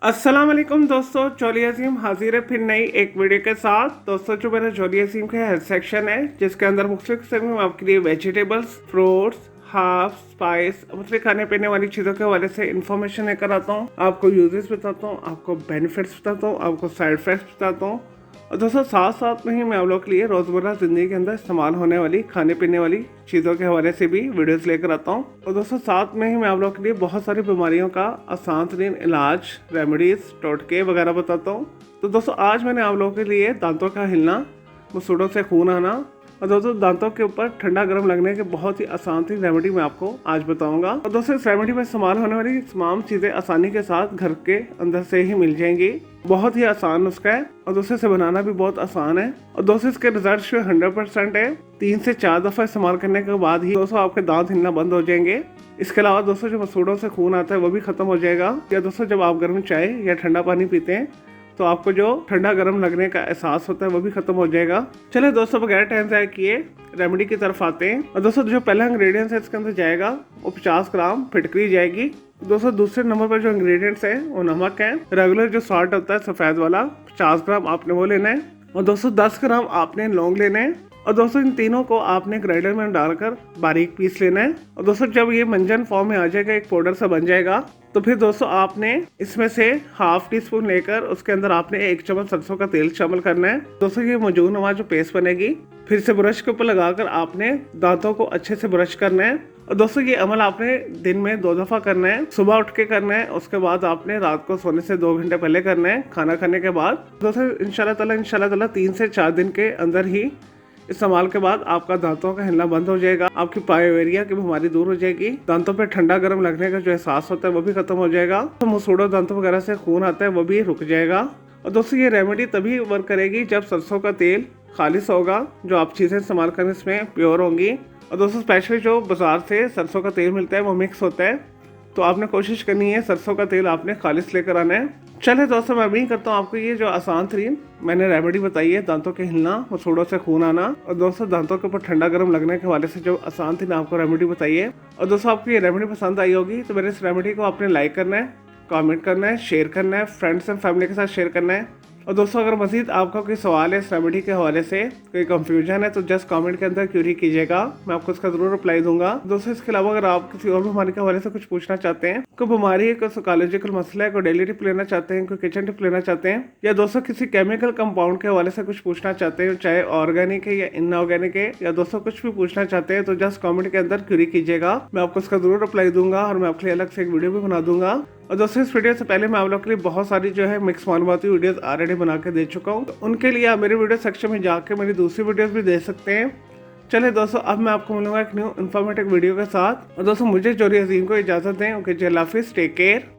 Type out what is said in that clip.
अस्सलाम वालेकुम दोस्तों, चौली अजीम हाजिर है फिर नई एक वीडियो के साथ। दोस्तों जो मेरा चौली अजीम का हेल्थ सेक्शन है, जिसके अंदर मुख्तलिफ किस्म में आपके लिए वेजिटेबल्स, फ्रूट्स, हर्ब्स, स्पाइस, मुख्तलिफ खाने पीने वाली चीज़ों के हवाले से इन्फॉर्मेशन लेकर आता हूँ। आपको यूजेस बताता हूँ, आपको बेनिफिट्स बताता हूँ, आपको साइड इफेक्ट्स बताता हूँ। और दोस्तों साथ साथ में ही मैं आप लोग के लिए रोज़मर्रा ज़िंदगी के अंदर इस्तेमाल होने वाली खाने पीने वाली चीज़ों के हवाले से भी वीडियोस लेकर आता हूँ। और दोस्तों साथ में ही मैं आप लोग के लिए बहुत सारी बीमारियों का आसान तरीन इलाज, रेमेडीज़, टोटके वगैरह बताता हूँ। तो दोस्तों आज मैंने आप लोगों के लिए दांतों का हिलना, मसूड़ों से खून आना और दोस्तों दांतों के ऊपर ठंडा गर्म लगने के बहुत ही आसान सी रेमेडी मैं आपको आज बताऊंगा। और दोस्तों इस रेमेडी में इस्तेमाल होने वाली तमाम चीज़ें आसानी के साथ घर के अंदर से ही मिल जाएंगी। बहुत ही आसान नुस्खा है और दोस्तों इसे बनाना भी बहुत आसान है। और दोस्तों इसके रिजल्ट 100% है। 3 से 4 दफ़ा इस्तेमाल करने के बाद ही दोस्तों आपके दांत हिलना बंद हो जाएंगे। इसके अलावा दोस्तों जो मसूड़ों से खून आता है वो भी खत्म हो जाएगा। या दोस्तों जब आप गर्म चाय या ठंडा पानी पीते हैं तो आपको जो ठंडा गर्म लगने का एहसास होता है वो भी खत्म हो जाएगा। चलिए दोस्तों बगैर टाइम ज़ाया किए रेमेडी की तरफ आते हैं। और दोस्तों जो पहला इंग्रेडिएंट्स है इसके अंदर जाएगा वो 50 ग्राम फिटकरी जाएगी। दोस्तों दूसरे नंबर पर जो इंग्रेडिएंट्स है वो नमक है। रेगुलर जो सॉल्ट होता है सफ़ेद वाला 50 ग्राम आपने वो लेना है। और दोस्तों 10 ग्राम आपने लौंग लेने हैं। और दोस्तों इन तीनों को आपने ग्राइंडर में डालकर बारीक पीस लेना है। और दोस्तों जब ये मंजन फॉर्म में आ जाएगा, एक पाउडर सा बन जाएगा, तो फिर दोस्तों आपने इसमें से हाफ टी स्पून लेकर उसके अंदर आपने 1 चम्मच सरसों का तेल शामिल करना है। दोस्तों ये मौजूद नवा जो पेस्ट बनेगी फिर से ब्रश के ऊपर लगाकर आपने दांतों को अच्छे से ब्रश करना है। और दोस्तों ये अमल आपने दिन में 2 दफ़ा करना है। सुबह उठ के करना है, उसके बाद आपने रात को सोने से 2 घंटे पहले करना है खाना खाने के बाद। दोस्तों इंशाल्लाह ताला 3 से 4 दिन के अंदर ही इस्तेमाल के बाद आपका दांतों का हिलना बंद हो जाएगा। आपकी पायोवेरिया की बीमारी दूर हो जाएगी। दांतों पे ठंडा गर्म लगने का जो एहसास होता है वो भी खत्म हो जाएगा। तो मसूड़ों दांतों वगैरह से खून आता है वो भी रुक जाएगा। और दोस्तों ये रेमेडी तभी वर्क करेगी जब सरसों का तेल खालिश होगा, जो आप चीज़ें इस्तेमाल करें इसमें प्योर होंगी। और दोस्तों स्पेशली जो बाजार से सरसों का तेल मिलता है वो मिक्स होता है, तो आपने कोशिश करनी है सरसों का तेल आपने खालिश लेकर आना है। चले दोस्तों मैं भी करता हूँ आपको ये जो आसान तरीन मैंने रेमेडी बताई है, दांतों के हिलना, मसूड़ों से खून आना और दोस्तों दांतों के ऊपर ठंडा गर्म लगने के हवाले से जो आसान तरीन आपको रेमेडी बताई है। और दोस्तों आपको ये रेमेडी पसंद आई होगी तो मेरे इस रेमेडी को आपने लाइक करना है, कमेंट करना है, शेयर करना है, फ्रेंड्स एंड फैमिली के साथ शेयर करना है। और दोस्तों अगर मजीद आपका कोई सवाल है इस रेमेडी के हवाले से, कोई कंफ्यूजन है, तो जस्ट कमेंट के अंदर क्यूरी कीजिएगा, मैं आपको इसका जरूर रिप्लाई दूंगा। दोस्तों इसके अलावा अगर आप किसी और बीमारी के हवाले से कुछ पूछना चाहते हैं, कोई बीमारी है, कोई साइकोलॉजिकल मसला है, कोई डेली टिप लेना चाहते हैं, कोई किचन टिप लेना चाहते हैं, या दोस्तों किसी केमिकल कंपाउंड के हवाले से कुछ पूछना चाहते हैं, चाहे ऑर्गेनिक है या इनऑर्गेनिक है, या दोस्तों कुछ भी पूछना चाहते हैं, तो जस्ट कमेंट के अंदर क्यूरी कीजिएगा, मैं आपको इसका जरूर रिप्लाई दूंगा और मैं आपके लिए अलग से एक वीडियो भी बना दूंगा। और दोस्तों इस वीडियो से पहले मैं आप लोग के लिए बहुत सारी जो है मिक्स मालूमाती वीडियोस ऑलरेडी बना के दे चुका हूँ, तो उनके लिए आप मेरे वीडियो सेक्शन में जाके मेरी दूसरी वीडियोस भी देख सकते हैं। चलिए दोस्तों अब मैं आपको मिलूंगा एक न्यू इन्फॉर्मेटिव वीडियो के साथ। और दोस्तों मुझे चौली अजीम को इजाज़त दें। ओके, अल्लाह हाफिज़, टेक केयर।